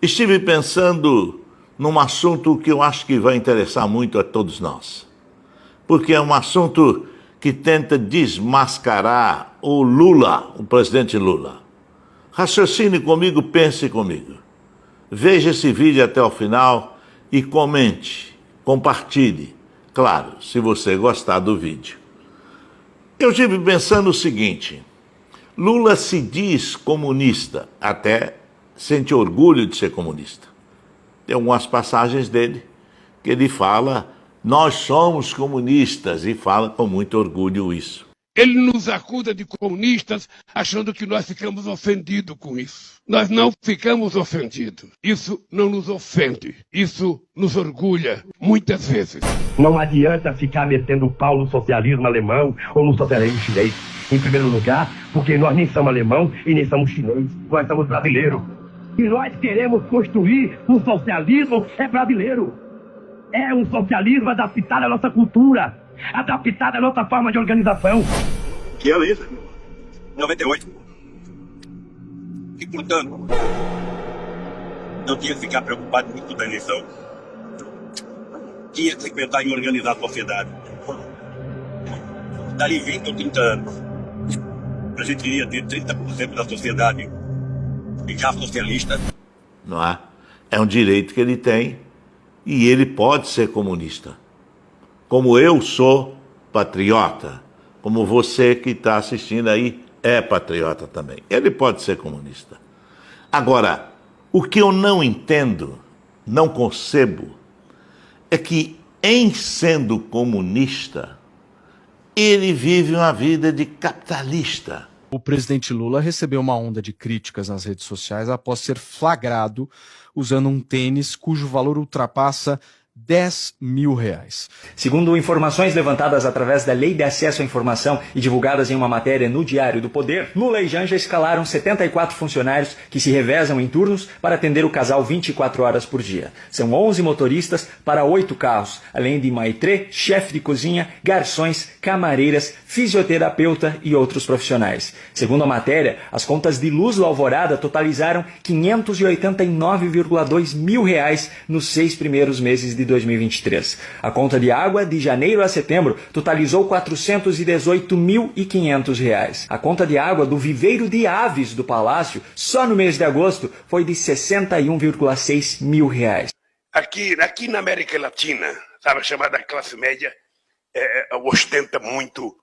Estive pensando num assunto que eu acho que vai interessar muito a todos nós. Porque é um assunto que tenta desmascarar o Lula, o presidente Lula. Raciocine comigo, pense comigo. Veja esse vídeo até o final e comente, compartilhe. Claro, se você gostar do vídeo. Eu estive pensando o seguinte: Lula se diz comunista, até sente orgulho de ser comunista. Tem algumas passagens dele que ele fala, nós somos comunistas, e fala com muito orgulho isso. Ele nos acusa de comunistas, achando que nós ficamos ofendidos com isso. Nós não ficamos ofendidos. Isso não nos ofende. Isso nos orgulha, muitas vezes. Não adianta ficar metendo o pau no socialismo alemão ou no socialismo chinês. Em primeiro lugar, porque nós nem somos alemão e nem somos chinês. Nós somos brasileiros. E nós queremos construir um socialismo brasileiro. É um socialismo adaptado à nossa cultura, adaptado à nossa forma de organização. Que ano é isso? 98. E, portanto, não tinha que ficar preocupado muito da eleição. Tinha que segmentar e organizar a sociedade. Dali 20 ou 30 anos, a gente iria ter 30% da sociedade já socialista. Não é? É um direito que ele tem e ele pode ser comunista. Como eu sou patriota, como você que está assistindo aí é patriota também. Ele pode ser comunista. Agora, o que eu não entendo, não concebo, é que em sendo comunista, ele vive uma vida de capitalista. O presidente Lula recebeu uma onda de críticas nas redes sociais após ser flagrado usando um tênis cujo valor ultrapassa R$10 mil. Segundo informações levantadas através da Lei de Acesso à Informação e divulgadas em uma matéria no Diário do Poder, Lula e Janja escalaram 74 funcionários que se revezam em turnos para atender o casal 24 horas por dia. São 11 motoristas para 8 carros, além de maitrê, chefe de cozinha, garçons, camareiras, fisioterapeuta e outros profissionais. Segundo a matéria, as contas de luz do Alvorada totalizaram R$589,2 mil nos 6 primeiros meses de 2023. A conta de água de janeiro a setembro totalizou R$418.500. A conta de água do viveiro de aves do Palácio, só no mês de agosto, foi de R$61,6 mil. Aqui na América Latina, sabe, a chamada classe média ostenta muito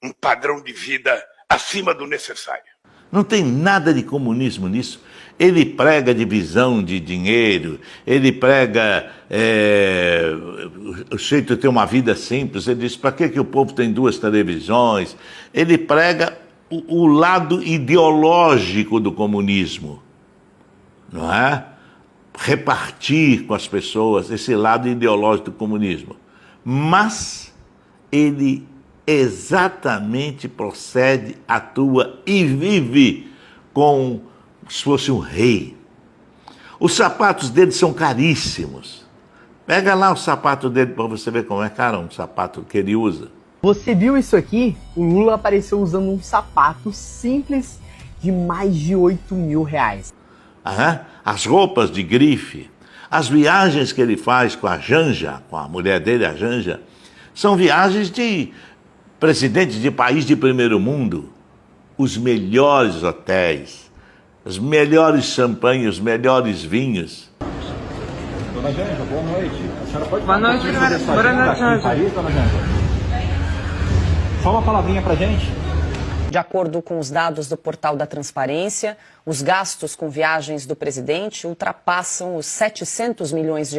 um padrão de vida acima do necessário. Não tem nada de comunismo nisso. Ele prega divisão de dinheiro, ele prega o jeito de ter uma vida simples. Ele diz, para que o povo tem 2 televisões? Ele prega o lado ideológico do comunismo, não é? Repartir com as pessoas esse lado ideológico do comunismo. Mas ele exatamente procede, atua e vive como se fosse um rei. Os sapatos dele são caríssimos. Pega lá o sapato dele para você ver como é caro um sapato que ele usa. Você viu isso aqui? O Lula apareceu usando um sapato simples de mais de R$8 mil. As roupas de grife, as viagens que ele faz com a Janja, com a mulher dele, a Janja, são viagens de presidente de país de primeiro mundo, os melhores hotéis, os melhores champanhes, os melhores vinhos. Dona Janja, boa noite. A senhora pode boa noite, fazer essa agenda aqui em Paris, Dona Janja? Só uma palavrinha pra gente. De acordo com os dados do Portal da Transparência, os gastos com viagens do presidente ultrapassam os R$700 milhões.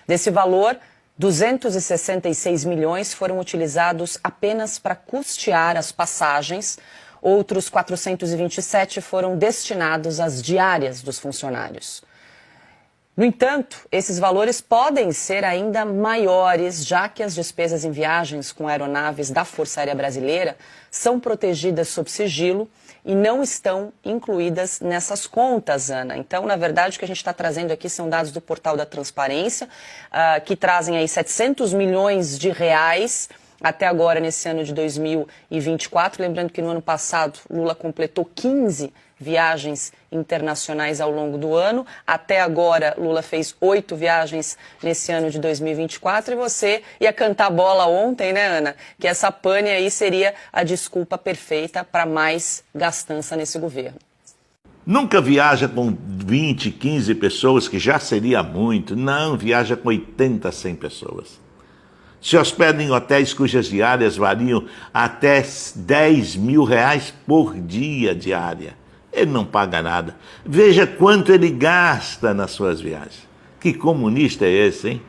Desse valor, 266 milhões foram utilizados apenas para custear as passagens, outros 427 foram destinados às diárias dos funcionários. No entanto, esses valores podem ser ainda maiores, já que as despesas em viagens com aeronaves da Força Aérea Brasileira são protegidas sob sigilo e não estão incluídas nessas contas, Ana. Então, na verdade, o que a gente está trazendo aqui são dados do Portal da Transparência, que trazem aí R$700 milhões até agora, nesse ano de 2024. Lembrando que no ano passado, Lula completou 15 viagens internacionais ao longo do ano. Até agora, Lula fez 8 viagens nesse ano de 2024 e você ia cantar bola ontem, né, Ana? Que essa pane aí seria a desculpa perfeita para mais gastança nesse governo. Nunca viaja com 20, 15 pessoas, que já seria muito. Não, viaja com 80, 100 pessoas. Se hospeda em hotéis cujas diárias variam até 10 mil reais por dia diária. Ele não paga nada. Veja quanto ele gasta nas suas viagens. Que comunista é esse, hein?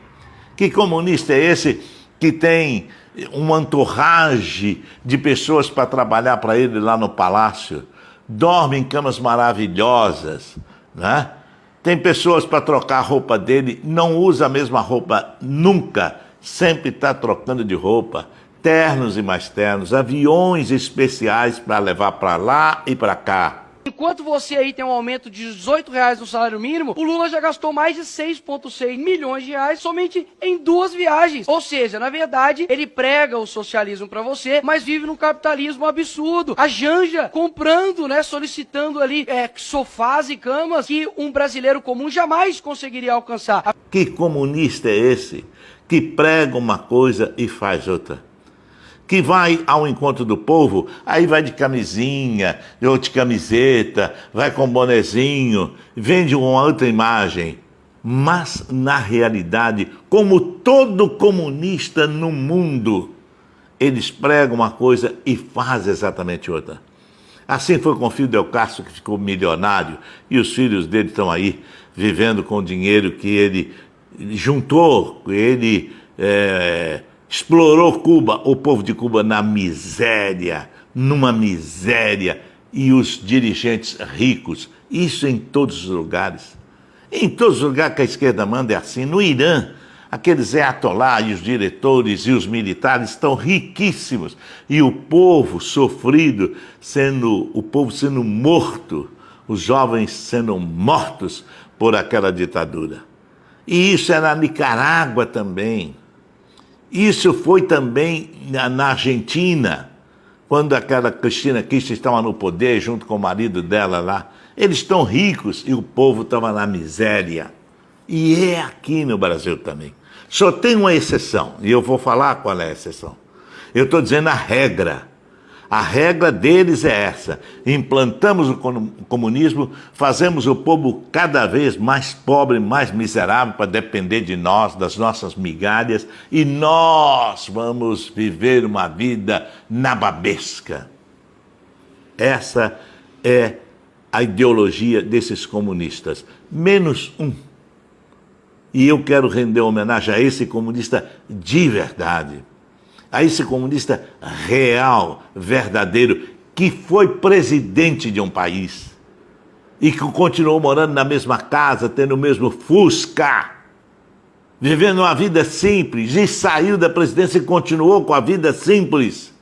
Que comunista é esse que tem um entourage de pessoas para trabalhar para ele lá no palácio? Dorme em camas maravilhosas, né? Tem pessoas para trocar a roupa dele, não usa a mesma roupa nunca, sempre está trocando de roupa, ternos e mais ternos, aviões especiais para levar para lá e para cá. Enquanto você aí tem um aumento de R$18 no salário mínimo, o Lula já gastou mais de 6,6 milhões de reais somente em 2 viagens. Ou seja, na verdade, ele prega o socialismo para você, mas vive num capitalismo absurdo. A Janja comprando, né, solicitando ali sofás e camas que um brasileiro comum jamais conseguiria alcançar. Que comunista é esse que prega uma coisa e faz outra? Que vai ao encontro do povo, aí vai de camisinha, ou de camiseta, vai com bonezinho, vende uma outra imagem. Mas, na realidade, como todo comunista no mundo, eles pregam uma coisa e fazem exatamente outra. Assim foi com o Fidel Castro, que ficou milionário, e os filhos dele estão aí, vivendo com o dinheiro que ele juntou, ele explorou Cuba, o povo de Cuba na miséria, numa miséria, e os dirigentes ricos, isso em todos os lugares. Em todos os lugares que a esquerda manda é assim. No Irã, aqueles ayatollah e os diretores e os militares estão riquíssimos, e o povo sofrido, o povo sendo morto, os jovens sendo mortos por aquela ditadura. E isso é na Nicarágua também. Isso foi também na Argentina, quando aquela Cristina Kirchner estava no poder, junto com o marido dela lá. Eles estão ricos e o povo estava na miséria. E é aqui no Brasil também. Só tem uma exceção, e eu vou falar qual é a exceção. Eu estou dizendo a regra. A regra deles é essa: implantamos o comunismo, fazemos o povo cada vez mais pobre, mais miserável, para depender de nós, das nossas migalhas, e nós vamos viver uma vida nababesca. Essa é a ideologia desses comunistas. Menos um. E eu quero render homenagem a esse comunista de verdade. A esse comunista real, verdadeiro, que foi presidente de um país e que continuou morando na mesma casa, tendo o mesmo Fusca, vivendo uma vida simples, e saiu da presidência e continuou com a vida simples,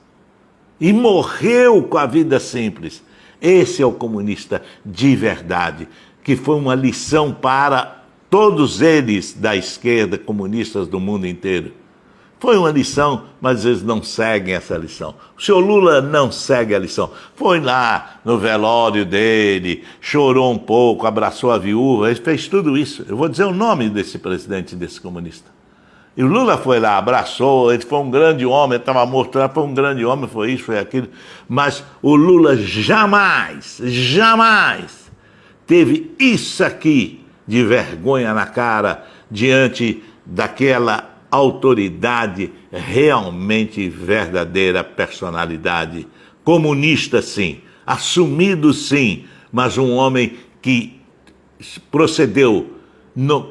e morreu com a vida simples. Esse é o comunista de verdade, que foi uma lição para todos eles da esquerda, comunistas do mundo inteiro. Foi uma lição, mas eles não seguem essa lição. O senhor Lula não segue a lição. Foi lá no velório dele, chorou um pouco, abraçou a viúva, ele fez tudo isso. Eu vou dizer o nome desse presidente, desse comunista. E o Lula foi lá, abraçou, ele foi um grande homem, ele estava morto, foi um grande homem, foi isso, foi aquilo. Mas o Lula jamais teve isso aqui de vergonha na cara diante daquela autoridade realmente verdadeira, personalidade. Comunista, sim, assumido, sim, mas um homem que procedeu,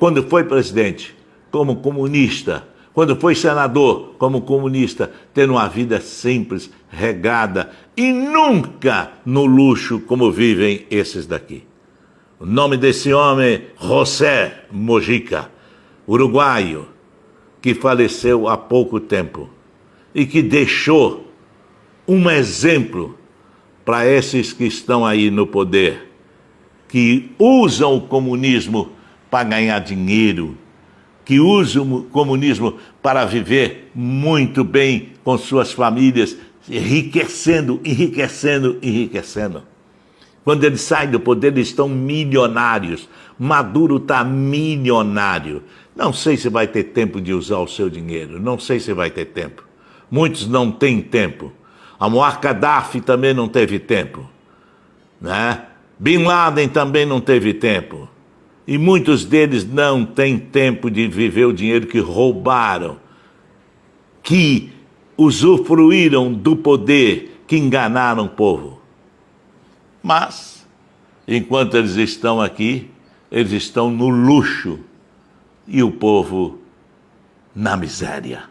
quando foi presidente, como comunista, quando foi senador, como comunista, tendo uma vida simples, regada, e nunca no luxo como vivem esses daqui. O nome desse homem é José Mojica, uruguaio, que faleceu há pouco tempo e que deixou um exemplo para esses que estão aí no poder, que usam o comunismo para ganhar dinheiro, que usam o comunismo para viver muito bem com suas famílias, enriquecendo. Quando eles saem do poder, eles estão milionários. Maduro está milionário. Não sei se vai ter tempo de usar o seu dinheiro. Não sei se vai ter tempo. Muitos não têm tempo. A Muammar Gaddafi também não teve tempo, né? Bin Laden também não teve tempo. E muitos deles não têm tempo de viver o dinheiro que roubaram, que usufruíram do poder, que enganaram o povo. Mas, enquanto eles estão aqui, eles estão no luxo e o povo na miséria.